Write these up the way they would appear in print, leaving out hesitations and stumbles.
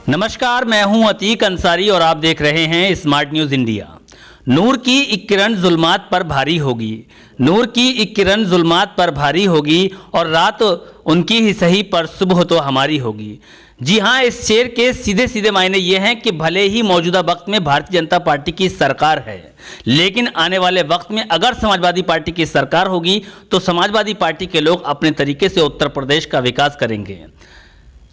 नमस्कार, मैं हूं अतीक अंसारी और आप देख रहे हैं स्मार्ट न्यूज इंडिया। नूर की एक किरण जुल्मात पर भारी होगी, नूर की एक किरण जुल्मात पर भारी होगी और रात उनकी ही सही पर सुबह तो हमारी होगी। जी हां, इस शेर के सीधे सीधे मायने ये हैं कि भले ही मौजूदा वक्त में भारतीय जनता पार्टी की सरकार है, लेकिन आने वाले वक्त में अगर समाजवादी पार्टी की सरकार होगी तो समाजवादी पार्टी के लोग अपने तरीके से उत्तर प्रदेश का विकास करेंगे।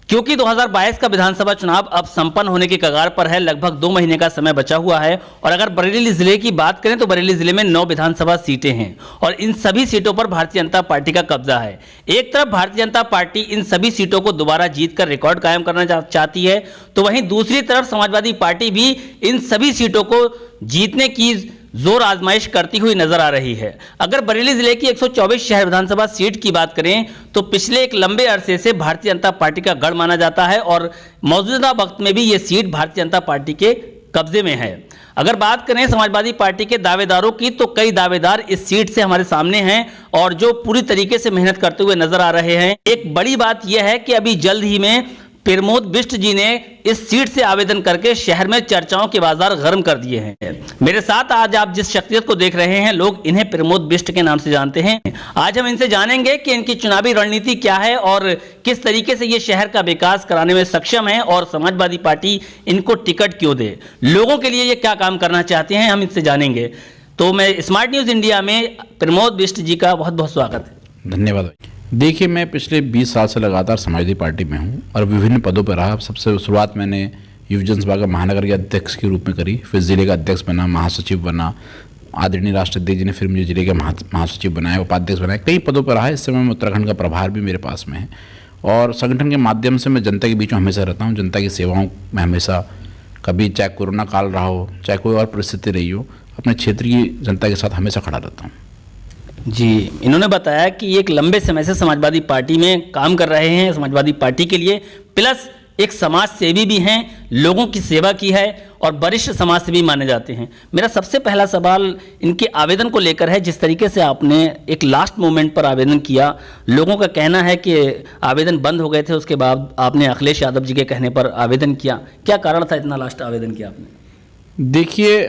क्योंकि 2022 का विधानसभा चुनाव अब संपन्न होने की कगार पर है, लगभग 2 महीने का समय बचा हुआ है। और अगर बरेली जिले की बात करें तो बरेली जिले में 9 विधानसभा सीटें हैं और इन सभी सीटों पर भारतीय जनता पार्टी का कब्जा है। एक तरफ भारतीय जनता पार्टी इन सभी सीटों को दोबारा जीतकर रिकॉर्ड कायम करना चाहती है, तो वहीं दूसरी तरफ समाजवादी पार्टी भी इन सभी सीटों को जीतने की जोर आजमाइश करती हुई नजर आ रही है। अगर बरेली जिले की 124 शहर विधानसभा सीट की बात करें तो पिछले एक लंबे अरसे से भारतीय जनता पार्टी का गढ़ माना जाता है और मौजूदा वक्त में भी ये सीट भारतीय जनता पार्टी के कब्जे में है। अगर बात करें समाजवादी पार्टी के दावेदारों की तो कई दावेदार इस सीट से हमारे सामने हैं और जो पूरी तरीके से मेहनत करते हुए नजर आ रहे हैं। एक बड़ी बात यह है कि अभी जल्द ही में प्रमोद बिष्ट जी ने इस सीट से आवेदन करके शहर में चर्चाओं के बाजार गर्म कर दिए हैं। मेरे साथ आज आप जिस शख्सियत को देख रहे हैं, लोग इन्हें प्रमोद बिष्ट के नाम से जानते हैं। आज हम इनसे जानेंगे कि इनकी चुनावी रणनीति क्या है और किस तरीके से ये शहर का विकास कराने में सक्षम है और समाजवादी पार्टी इनको टिकट क्यों दे, लोगों के लिए ये क्या काम करना चाहते हैं, हम इनसे जानेंगे। तो मैं स्मार्ट न्यूज इंडिया में प्रमोद बिष्ट जी का बहुत बहुत स्वागत है। धन्यवाद। देखिए, मैं पिछले 20 साल से लगातार समाजवादी पार्टी में हूं और विभिन्न पदों पर रहा। सबसे शुरुआत मैंने युवजन सभा का महानगर के अध्यक्ष के रूप में करी, फिर जिले का अध्यक्ष बना, महासचिव बना, आदरणीय राष्ट्राध्यक्ष जी ने फिर मुझे जिले के महासचिव बनाया, उपाध्यक्ष बनाया, कई पदों पर रहा। इस समय में उत्तराखंड का प्रभार भी मेरे पास में है और संगठन के माध्यम से मैं जनता के बीच में हमेशा रहता हूँ। जनता की सेवाओं में हमेशा, कभी चाहे कोरोना काल रहा हो, चाहे कोई और परिस्थिति रही हो, अपने क्षेत्र की जनता के साथ हमेशा खड़ा रहता हूँ। जी, इन्होंने बताया कि एक लंबे समय से समाजवादी पार्टी में काम कर रहे हैं, समाजवादी पार्टी के लिए, प्लस एक समाज सेवी भी हैं, लोगों की सेवा की है और वरिष्ठ समाज सेवी माने जाते हैं। मेरा सबसे पहला सवाल इनके आवेदन को लेकर है। जिस तरीके से आपने एक लास्ट मोमेंट पर आवेदन किया, लोगों का कहना है कि आवेदन बंद हो गए थे, उसके बाद आपने अखिलेश यादव जी के कहने पर आवेदन किया, क्या कारण था इतना लास्ट आवेदन किया आपने? देखिए,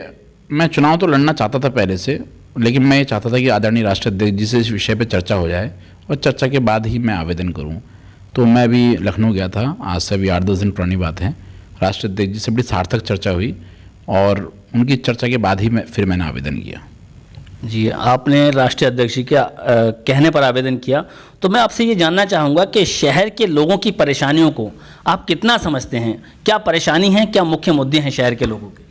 मैं चुनाव तो लड़ना चाहता था पहले से, लेकिन मैं ये चाहता था कि आदरणीय राष्ट्राध्यक्ष जी से इस विषय पे चर्चा हो जाए और चर्चा के बाद ही मैं आवेदन करूं। तो मैं भी लखनऊ गया था, आज से अभी 8-10 दिन पुरानी बात है। राष्ट्राध्यक्ष जी से बड़ी सार्थक चर्चा हुई और उनकी चर्चा के बाद ही मैंने आवेदन किया। जी, आपने राष्ट्रीय अध्यक्ष जी के कहने पर आवेदन किया, तो मैं आपसे ये जानना चाहूँगा कि शहर के लोगों की परेशानियों को आप कितना समझते हैं? क्या परेशानी है, क्या मुख्य मुद्दे हैं शहर के लोगों के?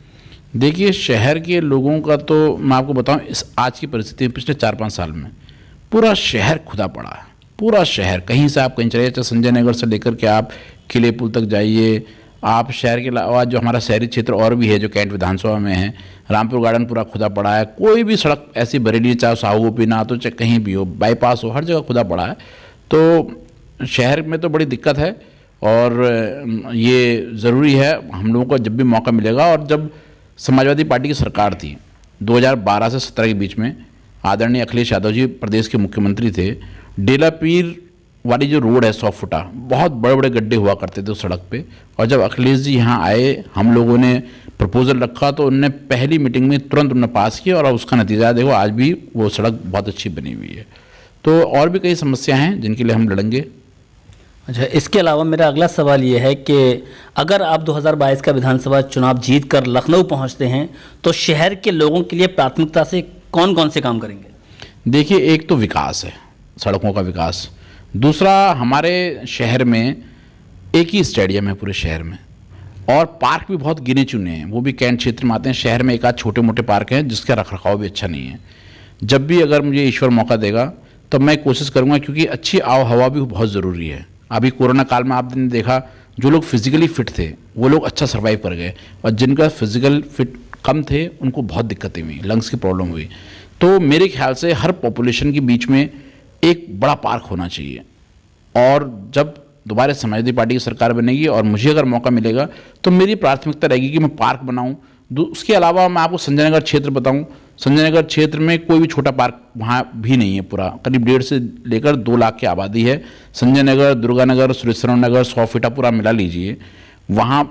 देखिए, शहर के लोगों का तो मैं आपको बताऊं, इस आज की परिस्थिति में पिछले 4-5 साल में पूरा शहर खुदा पड़ा है। पूरा शहर, कहीं से आप कहीं चले, चाहे संजय नगर से लेकर के आप किले पुल तक जाइए, आप शहर के अलावा जो हमारा शहरी क्षेत्र और भी है जो कैंट विधानसभा में है, रामपुर गार्डन पूरा खुदा पड़ा है। कोई भी सड़क ऐसी बरेली, चाहे साहू गोपीनाथ हो, चाहे कहीं भी हो, बाईपास हो, हर जगह खुदा पड़ा है। तो शहर में तो बड़ी दिक्कत है और ये ज़रूरी है हम लोगों को जब भी मौका मिलेगा। और जब समाजवादी पार्टी की सरकार थी 2012 से 17 के बीच में, आदरणीय अखिलेश यादव जी प्रदेश के मुख्यमंत्री थे, डेला पीर वाली जो रोड है 100 फुटा, बहुत बड़े बड़े गड्ढे हुआ करते थे उस सड़क पे। और जब अखिलेश जी यहाँ आए, हम लोगों ने प्रपोजल रखा तो उनने पहली मीटिंग में तुरंत उन्होंने पास किया और उसका नतीजा देखो, आज भी वो सड़क बहुत अच्छी बनी हुई है। तो और भी कई समस्या हैं जिनके लिए हम लड़ेंगे। अच्छा, इसके अलावा मेरा अगला सवाल ये है कि अगर आप 2022 का विधानसभा चुनाव जीत कर लखनऊ पहुंचते हैं तो शहर के लोगों के लिए प्राथमिकता से कौन कौन से काम करेंगे? देखिए, एक तो विकास है, सड़कों का विकास। दूसरा, हमारे शहर में एक ही स्टेडियम है पूरे शहर में और पार्क भी बहुत गिने चुने हैं, वो भी कैंट क्षेत्र में आते हैं। शहर में एक आध छोटे मोटे पार्क हैं जिसका रखरखाव भी अच्छा नहीं है। जब भी अगर मुझे ईश्वर मौका देगा तो मैं कोशिश करूँगा, क्योंकि अच्छी आव हवा भी बहुत ज़रूरी है। अभी कोरोना काल में आपने देखा, जो लोग फिजिकली फिट थे वो लोग अच्छा सर्वाइव कर गए और जिनका फिजिकल फिट कम थे उनको बहुत दिक्कतें हुई, लंग्स की प्रॉब्लम हुई। तो मेरे ख्याल से हर पॉपुलेशन के बीच में एक बड़ा पार्क होना चाहिए। और जब दोबारा समाजवादी पार्टी की सरकार बनेगी और मुझे अगर मौका मिलेगा तो मेरी प्राथमिकता रहेगी कि मैं पार्क बनाऊं। उसके अलावा मैं आपको संजय नगर क्षेत्र बताऊं, संजय नगर क्षेत्र में कोई भी छोटा पार्क वहाँ भी नहीं है। पूरा करीब 1.5 से लेकर 2 लाख की आबादी है। संजय नगर, दुर्गा नगर, सुरेश्वर नगर, 100 फीटा पूरा मिला लीजिए, वहाँ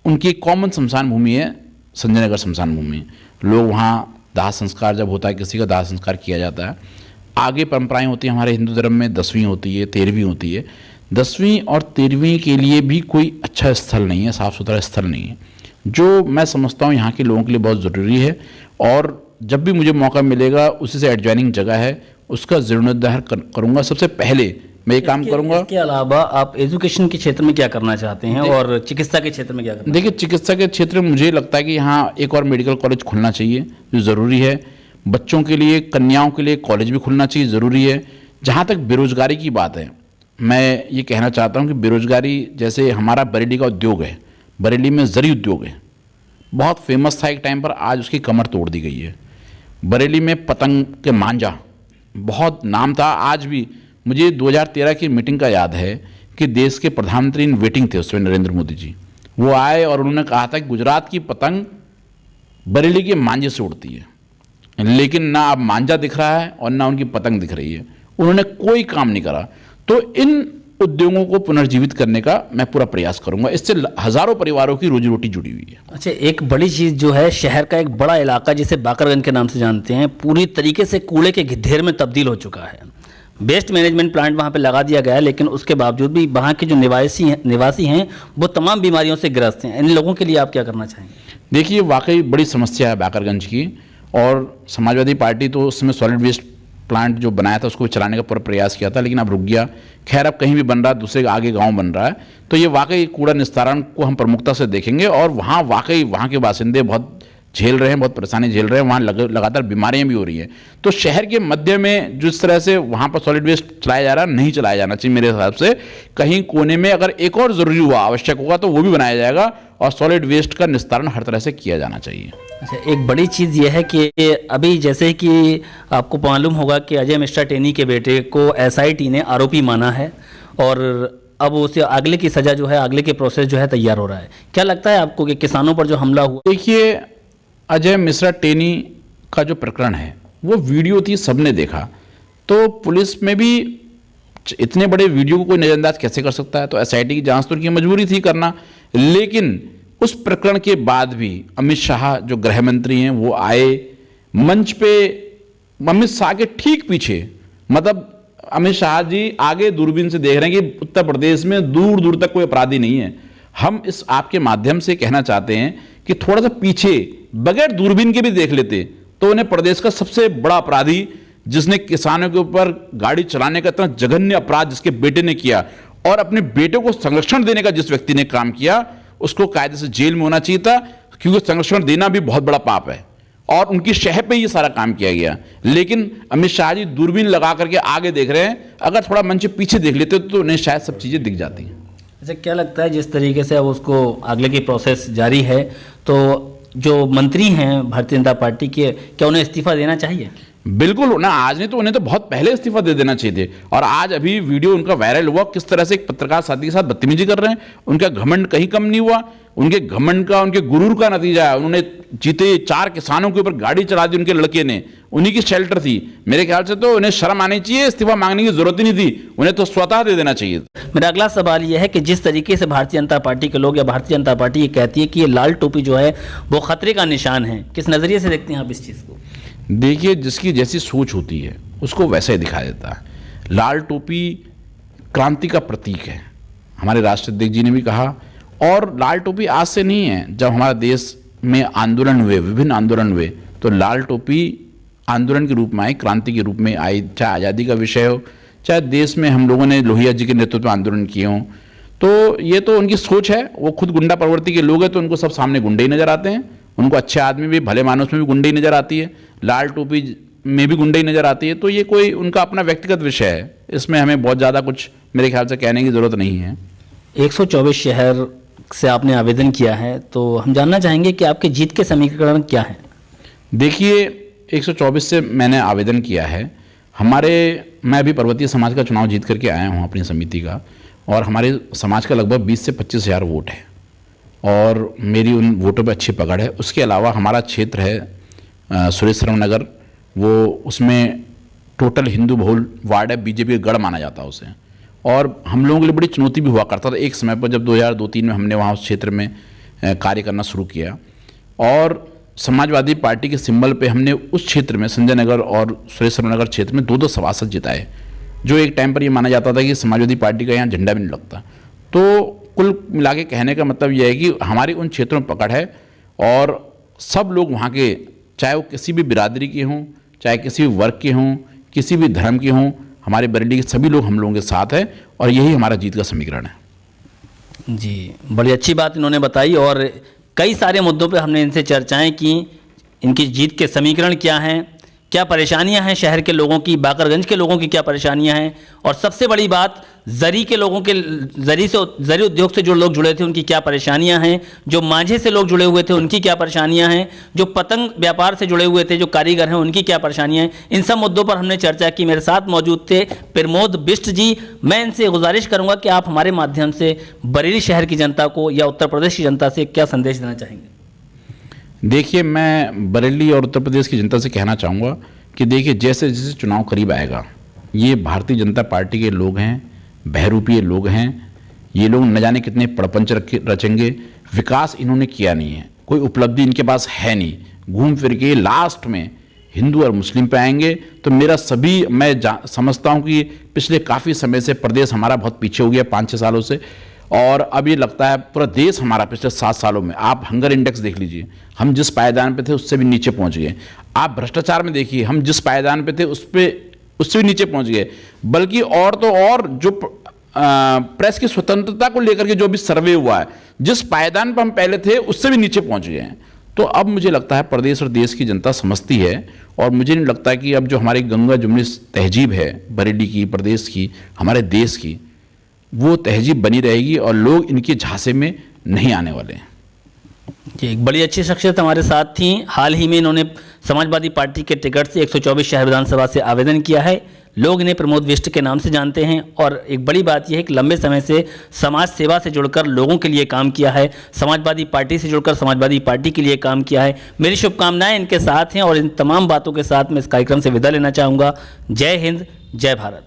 उनकी एक कॉमन शमशान भूमि है संजय नगर शमशान भूमि। लोग वहाँ दाह संस्कार जब होता है, किसी का दाह संस्कार किया जाता है, आगे परंपराएं होती हैं हमारे हिंदू धर्म में, 10वीं होती है, 13वीं होती है। 10वीं और 13वीं के लिए भी कोई अच्छा स्थल नहीं है, साफ़ सुथरा स्थल नहीं है, जो मैं समझता हूँ यहाँ के लोगों के लिए बहुत ज़रूरी है। और जब भी मुझे मौका मिलेगा उसी से एडजॉइनिंग जगह है उसका जीर्णोद्धार करूँगा। सबसे पहले मैं ये काम करूँगा। इसके अलावा आप एजुकेशन के क्षेत्र में क्या करना चाहते हैं और चिकित्सा के क्षेत्र में क्या करना? देखिए, चिकित्सा के क्षेत्र में मुझे लगता है कि यहाँ एक और मेडिकल कॉलेज खुलना चाहिए, जो ज़रूरी है। बच्चों के लिए, कन्याओं के लिए कॉलेज भी खुलना चाहिए, ज़रूरी है। जहाँ तक बेरोजगारी की बात है, मैं ये कहना चाहता हूँ कि बेरोजगारी, जैसे हमारा बरेली का उद्योग है, बरेली में ज़री उद्योग है, बहुत फेमस था एक टाइम पर, आज उसकी कमर तोड़ दी गई है। बरेली में पतंग के मांझा बहुत नाम था। आज भी मुझे 2013 की मीटिंग का याद है कि देश के प्रधानमंत्री इन वेटिंग थे उसमें, नरेंद्र मोदी जी, वो आए और उन्होंने कहा था कि गुजरात की पतंग बरेली के मांझे से उड़ती है, लेकिन ना अब मांझा दिख रहा है और ना उनकी पतंग दिख रही है। उन्होंने कोई काम नहीं करा। तो इन उद्योगों को पुनर्जीवित करने का मैं पूरा प्रयास करूंगा। इससे हजारों परिवारों की रोजी रोटी जुड़ी हुई है। अच्छा, एक बड़ी चीज़ जो है, शहर का एक बड़ा इलाका जिसे बाकरगंज के नाम से जानते हैं, पूरी तरीके से कूड़े के ढेर में तब्दील हो चुका है। वेस्ट मैनेजमेंट प्लांट वहाँ पे लगा दिया गया है, लेकिन उसके बावजूद भी वहाँ के जो निवासी हैं वो तमाम बीमारियों से ग्रस्त हैं। इन लोगों के लिए आप क्या करना चाहेंगे? देखिए, वाकई बड़ी समस्या है बाकरगंज की, और समाजवादी पार्टी तो उस समय सॉलिड वेस्ट प्लांट जो बनाया था उसको चलाने का पूरा प्रयास किया था, लेकिन अब रुक गया। खैर, अब कहीं भी बन रहा है, दूसरे आगे गांव बन रहा है। तो ये वाकई कूड़ा निस्तारण को हम प्रमुखता से देखेंगे, और वहाँ वाकई वहाँ के बासिंदे बहुत झेल रहे हैं, बहुत परेशानी झेल रहे हैं। वहाँ लगातार बीमारियाँ भी हो रही हैं। तो शहर के मध्य में जिस तरह से वहाँ पर सॉलिड वेस्ट चलाया जा रहा है, नहीं चलाया जाना चाहिए मेरे हिसाब से। कहीं कोने में अगर एक और ज़रूरी हुआ, आवश्यक होगा, तो वो भी बनाया जाएगा, और सॉलिड वेस्ट का निस्तारण हर तरह से किया जाना चाहिए। अच्छा, एक बड़ी चीज़ यह है कि अभी जैसे कि आपको मालूम होगा कि अजय मिश्रा टेनी के बेटे को SIT ने आरोपी माना है, और अब उसे अगले की सज़ा जो है, अगले के प्रोसेस जो है तैयार हो रहा है। क्या लगता है आपको कि किसानों पर जो हमला हुआ? देखिए, अजय मिश्रा टेनी का जो प्रकरण है वो वीडियो थी, सबने देखा। तो पुलिस में भी इतने बड़े वीडियो को कोई नज़रअंदाज कैसे कर सकता है? तो SIT की जांच तो उनकी मजबूरी थी करना। लेकिन उस प्रकरण के बाद भी अमित शाह जो गृह मंत्री हैं वो आए मंच पे, अमित शाह के ठीक पीछे, मतलब अमित शाह जी आगे दूरबीन से देख रहे हैं कि उत्तर प्रदेश में दूर दूर तक कोई अपराधी नहीं है। हम इस आपके माध्यम से कहना चाहते हैं कि थोड़ा सा पीछे बगैर दूरबीन के भी देख लेते तो उन्हें प्रदेश का सबसे बड़ा अपराधी, जिसने किसानों के ऊपर गाड़ी चलाने का इतना जघन्य अपराध जिसके बेटे ने किया, और अपने बेटे को संरक्षण देने का जिस व्यक्ति ने काम किया, उसको कायदे से जेल में होना चाहिए था, क्योंकि संरक्षण देना भी बहुत बड़ा पाप है, और उनकी शह पे ये सारा काम किया गया। लेकिन अमित शाह जी दूरबीन लगा करके आगे देख रहे हैं, अगर थोड़ा मंच पीछे देख लेते तो उन्हें शायद सब चीज़ें दिख जाती हैं। अच्छा, क्या लगता है जिस तरीके से अब उसको आगे की प्रोसेस जारी है, तो जो मंत्री हैं भारतीय जनता पार्टी के, क्या उन्हें इस्तीफा देना चाहिए? बिल्कुल ना, आज नहीं तो उन्हें तो बहुत पहले इस्तीफा दे देना चाहिए थे। और आज अभी वीडियो उनका वायरल हुआ, किस तरह से एक पत्रकार साथी के साथ बदतमीजी कर रहे हैं। उनका घमंड कहीं कम नहीं हुआ, उनके घमंड का, उनके गुरूर का नतीजा है। उन्होंने जीते 4 किसानों के ऊपर गाड़ी चला दी, उनके लड़के ने, उन्हीं की शेल्टर थी। मेरे ख्याल से तो उन्हें शर्म आनी चाहिए, इस्तीफा मांगने की जरूरत ही नहीं थी, उन्हें तो स्वतः दे देना चाहिए। मेरा अगला सवाल यह है कि जिस तरीके से भारतीय जनता पार्टी के लोग या भारतीय जनता पार्टी ये कहती है कि ये लाल टोपी जो है वो खतरे का निशान है, किस नज़रिए से देखते हैं आप इस चीज़ को? देखिए, जिसकी जैसी सोच होती है उसको वैसा ही दिखाई देता है। लाल टोपी क्रांति का प्रतीक है, हमारे राष्ट्राध्यक्ष जी ने भी कहा। और लाल टोपी आज से नहीं है, जब हमारा देश में आंदोलन हुए, विभिन्न आंदोलन हुए, तो लाल टोपी आंदोलन के रूप में आई, क्रांति के रूप में आई। चाहे आज़ादी का विषय हो, चाहे देश में हम लोगों ने लोहिया जी के नेतृत्व में आंदोलन किए हों। तो ये तो उनकी सोच है। वो खुद गुंडा प्रवृत्ति के लोग हैं, तो उनको सब सामने गुंडे ही नजर आते हैं। उनको अच्छे आदमी भी, भले मानुस में भी गुंडे ही नजर आती है, लाल टोपी में भी गुंडे ही नजर आती है। तो ये कोई उनका अपना व्यक्तिगत विषय है, इसमें हमें बहुत ज़्यादा कुछ मेरे ख्याल से कहने की ज़रूरत नहीं है। 124 शहर से आपने आवेदन किया है, तो हम जानना चाहेंगे कि आपके जीत के समीकरण क्या हैं? देखिए, 124 से मैंने आवेदन किया है। मैं अभी पर्वतीय समाज का चुनाव जीत करके आया हूँ अपनी समिति का, और हमारे समाज का लगभग 20 से 25 हज़ार वोट है, और मेरी उन वोटों पर अच्छी पकड़ है। उसके अलावा हमारा क्षेत्र है सुरेश्वरम नगर, वो उसमें टोटल हिंदू बहुल वार्ड है, बीजेपी का गढ़ माना जाता है उसे। और हम लोगों के लिए बड़ी चुनौती भी हुआ करता था एक समय पर, जब 2002-03 में हमने वहाँ उस क्षेत्र में कार्य करना शुरू किया। और समाजवादी पार्टी के सिंबल पे हमने उस क्षेत्र में संजय नगर और सुरेश नगर क्षेत्र में 2-2 सभासद जिताए, जो एक टाइम पर ये माना जाता था कि समाजवादी पार्टी का यहाँ झंडा भी नहीं लगता। तो कुल मिला के कहने का मतलब यह है कि हमारी उन क्षेत्रों में पकड़ है और सब लोग वहाँ के, चाहे वो किसी भी बिरादरी के हों, चाहे किसी भी वर्ग के हों, किसी भी धर्म के हों, हमारे बरेली के सभी लोग हम लोगों के साथ हैं और यही हमारा जीत का समीकरण है। जी, बड़ी अच्छी बात इन्होंने बताई और कई सारे मुद्दों पे हमने इनसे चर्चाएं की। इनकी जीत के समीकरण क्या हैं, क्या परेशानियां हैं शहर के लोगों की, बाकरगंज के लोगों की क्या परेशानियां हैं, और सबसे बड़ी बात जरी के लोगों के, जरी उद्योग से जो लोग जुड़े थे उनकी क्या परेशानियां हैं, जो मांझे से लोग जुड़े हुए थे उनकी क्या परेशानियां हैं, जो पतंग व्यापार से जुड़े हुए थे, जो कारीगर हैं, उनकी क्या परेशानियां हैं। इन सब मुद्दों पर हमने चर्चा की। मेरे साथ मौजूद थे प्रमोद बिष्ट जी। मैं इनसे गुजारिश करूंगा कि आप हमारे माध्यम से बरेली शहर की जनता को या उत्तर प्रदेश की जनता से क्या संदेश देना चाहेंगे? देखिए, मैं बरेली और उत्तर प्रदेश की जनता से कहना चाहूँगा कि देखिए, जैसे जैसे चुनाव करीब आएगा, ये भारतीय जनता पार्टी के लोग हैं, बहरूपीय लोग हैं, ये लोग न जाने कितने प्रपंच रचेंगे। विकास इन्होंने किया नहीं है, कोई उपलब्धि इनके पास है नहीं, घूम फिर के लास्ट में हिंदू और मुस्लिम पे आएंगे। तो मेरा सभी, मैं समझता हूँ कि पिछले काफ़ी समय से प्रदेश हमारा बहुत पीछे हो गया, 5-6 सालों से, और अब ये लगता है पूरा देश हमारा पिछले 7 सालों में, आप हंगर इंडेक्स देख लीजिए, हम जिस पायदान पे थे उससे भी नीचे पहुंच गए। आप भ्रष्टाचार में देखिए, हम जिस पायदान पे थे उससे भी नीचे पहुंच गए। बल्कि और तो और जो प्रेस की स्वतंत्रता को लेकर के जो भी सर्वे हुआ है, जिस पायदान पर हम पहले थे उससे भी नीचे पहुंच गए हैं। तो अब मुझे लगता है प्रदेश और देश की जनता समझती है, और मुझे नहीं लगता कि अब जो हमारी गंगा जमुनी तहजीब है बरेली की, प्रदेश की, हमारे देश की, वो तहजीब बनी रहेगी और लोग इनके झांसे में नहीं आने वाले हैं। एक बड़ी अच्छी शख्सियत हमारे साथ थी। हाल ही में इन्होंने समाजवादी पार्टी के टिकट से 124 शहर विधानसभा से आवेदन किया है। लोग इन्हें प्रमोद बिष्ट के नाम से जानते हैं और एक बड़ी बात यह है कि लंबे समय से समाज सेवा से जुड़कर लोगों के लिए काम किया है, समाजवादी पार्टी से जुड़कर समाजवादी पार्टी के लिए काम किया है। मेरी शुभकामनाएं इनके साथ हैं और इन तमाम बातों के साथ मैं इस कार्यक्रम से विदा लेना चाहूँगा। जय हिंद, जय भारत।